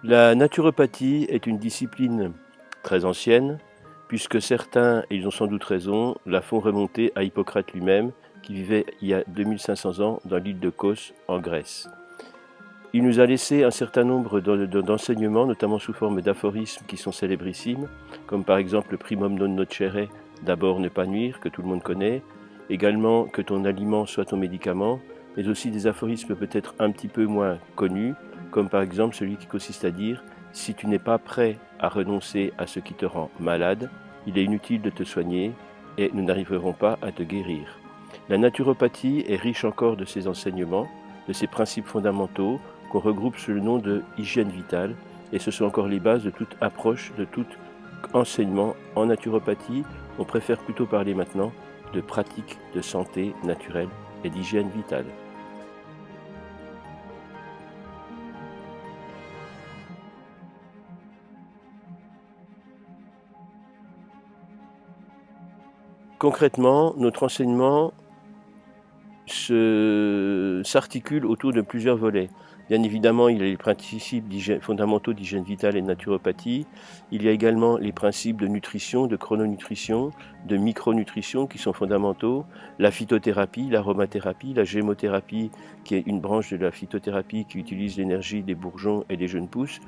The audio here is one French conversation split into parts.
La naturopathie est une discipline très ancienne, puisque certains, et ils ont sans doute raison, la font remonter à Hippocrate lui-même, qui vivait il y a 2500 ans dans l'île de Kos, en Grèce. Il nous a laissé un certain nombre d'enseignements, notamment sous forme d'aphorismes qui sont célébrissimes, comme par exemple le primum non nocere, d'abord ne pas nuire, que tout le monde connaît, également que ton aliment soit ton médicament, mais aussi des aphorismes peut-être un petit peu moins connus, comme par exemple celui qui consiste à dire « Si tu n'es pas prêt à renoncer à ce qui te rend malade, il est inutile de te soigner et nous n'arriverons pas à te guérir. » La naturopathie est riche encore de ces enseignements, de ces principes fondamentaux qu'on regroupe sous le nom de hygiène vitale, et ce sont encore les bases de toute approche, de tout enseignement en naturopathie. On préfère plutôt parler maintenant de pratiques de santé naturelle et d'hygiène vitale. Concrètement, notre enseignement s'articule autour de plusieurs volets. Bien évidemment, il y a les principes fondamentaux d'hygiène vitale et de naturopathie. Il y a également les principes de nutrition, de chrononutrition, de micronutrition qui sont fondamentaux. La phytothérapie, l'aromathérapie, la gémothérapie, qui est une branche de la phytothérapie qui utilise l'énergie des bourgeons et des jeunes pousses.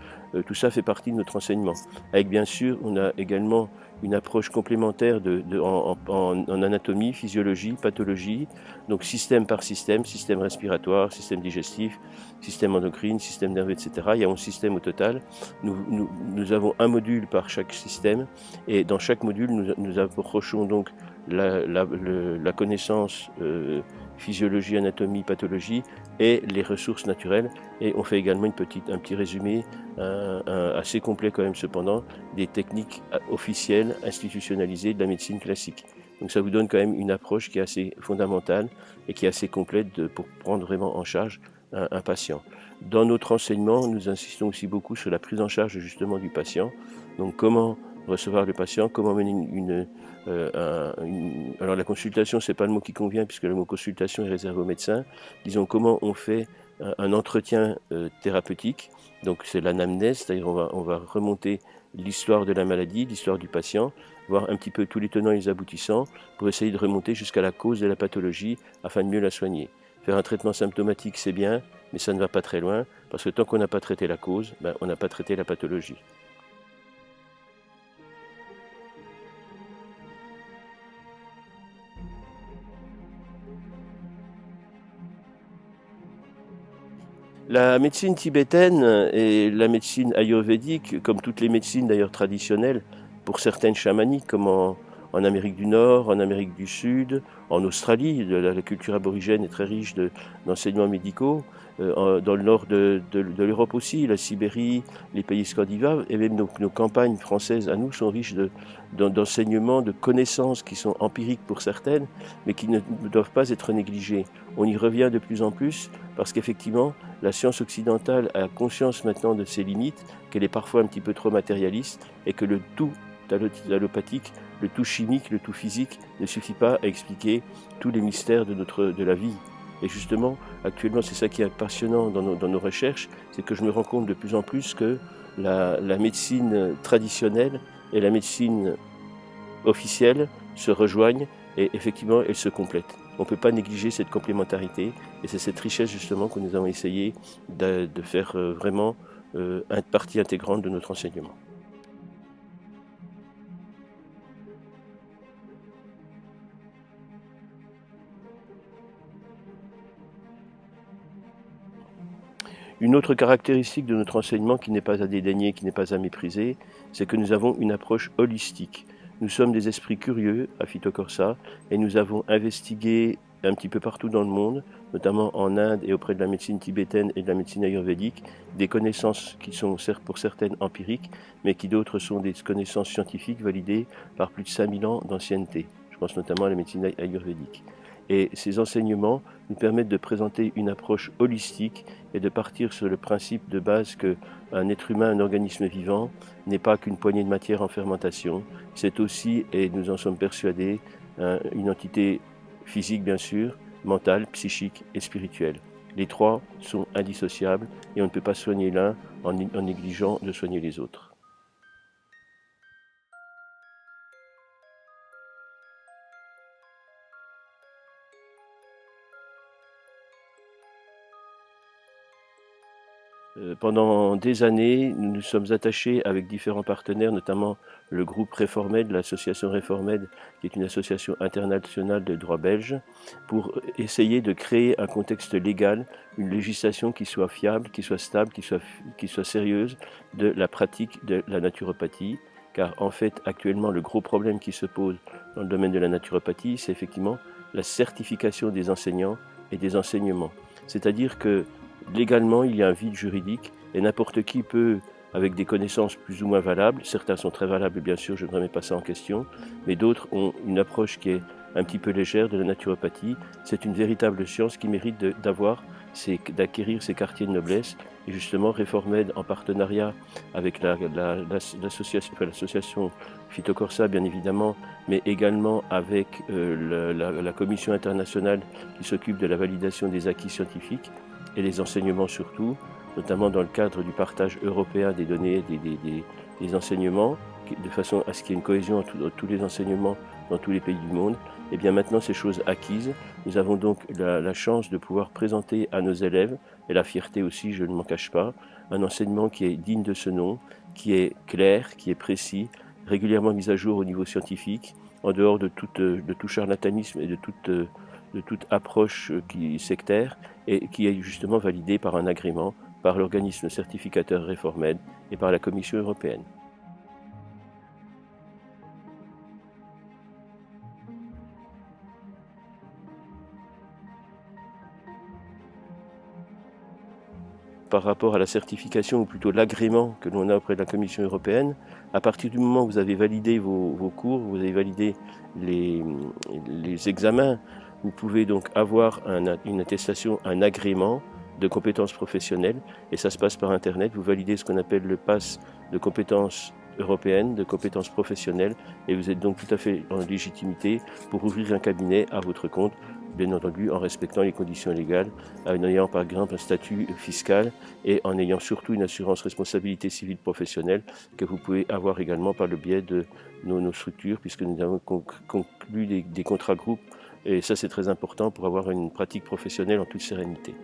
Tout ça fait partie de notre enseignement. Avec bien sûr, on a également une approche complémentaire en anatomie, physiologie, pathologie, donc système par système, système respiratoire, système digestif, système endocrine, système nerveux, etc. Il y a 11 systèmes au total. Nous avons un module par chaque système et dans chaque module, nous approchons donc la connaissance physiologie, anatomie, pathologie et les ressources naturelles. Et on fait également un petit résumé assez complet quand même cependant des techniques officielles, institutionnalisées de la médecine classique. Donc ça vous donne quand même une approche qui est assez fondamentale et qui est assez complète pour prendre vraiment en charge un patient. Dans notre enseignement, nous insistons aussi beaucoup sur la prise en charge justement du patient. Donc comment recevoir le patient, comment mener alors la consultation, c'est pas le mot qui convient puisque le mot consultation est réservé aux médecins. Disons comment on fait un entretien thérapeutique. Donc c'est l'anamnèse, c'est-à-dire on va remonter l'histoire de la maladie, l'histoire du patient, voir un petit peu tous les tenants et les aboutissants pour essayer de remonter jusqu'à la cause de la pathologie afin de mieux la soigner. Faire un traitement symptomatique, c'est bien, mais ça ne va pas très loin parce que tant qu'on n'a pas traité la cause, on n'a pas traité la pathologie. La médecine tibétaine et la médecine ayurvédique, comme toutes les médecines d'ailleurs traditionnelles, pour certaines chamaniques, comme en Amérique du Nord, en Amérique du Sud, en Australie, la culture aborigène est très riche d'enseignements médicaux, dans le nord de l'Europe aussi, la Sibérie, les pays scandinaves, et même nos campagnes françaises à nous sont riches d'enseignements, de connaissances qui sont empiriques pour certaines, mais qui ne doivent pas être négligées. On y revient de plus en plus parce qu'effectivement, la science occidentale a conscience maintenant de ses limites, qu'elle est parfois un petit peu trop matérialiste et que le tout allopathique, le tout chimique, le tout physique ne suffit pas à expliquer tous les mystères de la vie. Et justement, actuellement, c'est ça qui est passionnant dans nos recherches, c'est que je me rends compte de plus en plus que la médecine traditionnelle et la médecine officielle se rejoignent et effectivement elles se complètent. On ne peut pas négliger cette complémentarité et c'est cette richesse justement que nous avons essayé de faire vraiment une partie intégrante de notre enseignement. Une autre caractéristique de notre enseignement qui n'est pas à dédaigner, qui n'est pas à mépriser, c'est que nous avons une approche holistique. Nous sommes des esprits curieux à Phytocorsa et nous avons investigué un petit peu partout dans le monde, notamment en Inde et auprès de la médecine tibétaine et de la médecine ayurvédique, des connaissances qui sont pour certaines empiriques, mais qui d'autres sont des connaissances scientifiques validées par plus de 5000 ans d'ancienneté. Je pense notamment à la médecine ayurvédique. Et ces enseignements nous permettent de présenter une approche holistique et de partir sur le principe de base qu'un être humain, un organisme vivant, n'est pas qu'une poignée de matière en fermentation. C'est aussi, et nous en sommes persuadés, une entité physique bien sûr, mental, psychique et spirituel. Les trois sont indissociables et on ne peut pas soigner l'un en négligeant de soigner les autres. Pendant des années, nous nous sommes attachés avec différents partenaires, notamment le groupe Réformed, l'association Réformed, qui est une association internationale de droit belge, pour essayer de créer un contexte légal, une législation qui soit fiable, qui soit stable, qui soit sérieuse de la pratique de la naturopathie. Car en fait, actuellement, le gros problème qui se pose dans le domaine de la naturopathie, c'est effectivement la certification des enseignants et des enseignements. C'est-à-dire que légalement, il y a un vide juridique et n'importe qui peut, avec des connaissances plus ou moins valables, certains sont très valables bien sûr, je ne remets pas ça en question, mais d'autres ont une approche qui est un petit peu légère de la naturopathie. C'est une véritable science qui mérite d'acquérir ses quartiers de noblesse. Et justement, Réformed, en partenariat avec l'association Phytocorsa, bien évidemment, mais également avec la commission internationale qui s'occupe de la validation des acquis scientifiques, et les enseignements surtout, notamment dans le cadre du partage européen des données, des enseignements, de façon à ce qu'il y ait une cohésion entre tous les enseignements dans tous les pays du monde. Et bien maintenant, ces choses acquises, nous avons donc la chance de pouvoir présenter à nos élèves, et la fierté aussi, je ne m'en cache pas, un enseignement qui est digne de ce nom, qui est clair, qui est précis, régulièrement mis à jour au niveau scientifique, en dehors de tout charlatanisme et de toute approche sectaire, et qui est justement validé par un agrément par l'organisme certificateur Réformed et par la Commission européenne. Par rapport à la certification, ou plutôt l'agrément que l'on a auprès de la Commission européenne, à partir du moment où vous avez validé vos cours, vous avez validé les examens, vous pouvez donc avoir une attestation, un agrément de compétences professionnelles, et ça se passe par Internet. Vous validez ce qu'on appelle le pass de compétences européennes, de compétences professionnelles, et vous êtes donc tout à fait en légitimité pour ouvrir un cabinet à votre compte, bien entendu en respectant les conditions légales, en ayant par exemple un statut fiscal et en ayant surtout une assurance responsabilité civile professionnelle que vous pouvez avoir également par le biais de nos structures, puisque nous avons conclu des contrats groupes, et ça c'est très important pour avoir une pratique professionnelle en toute sérénité.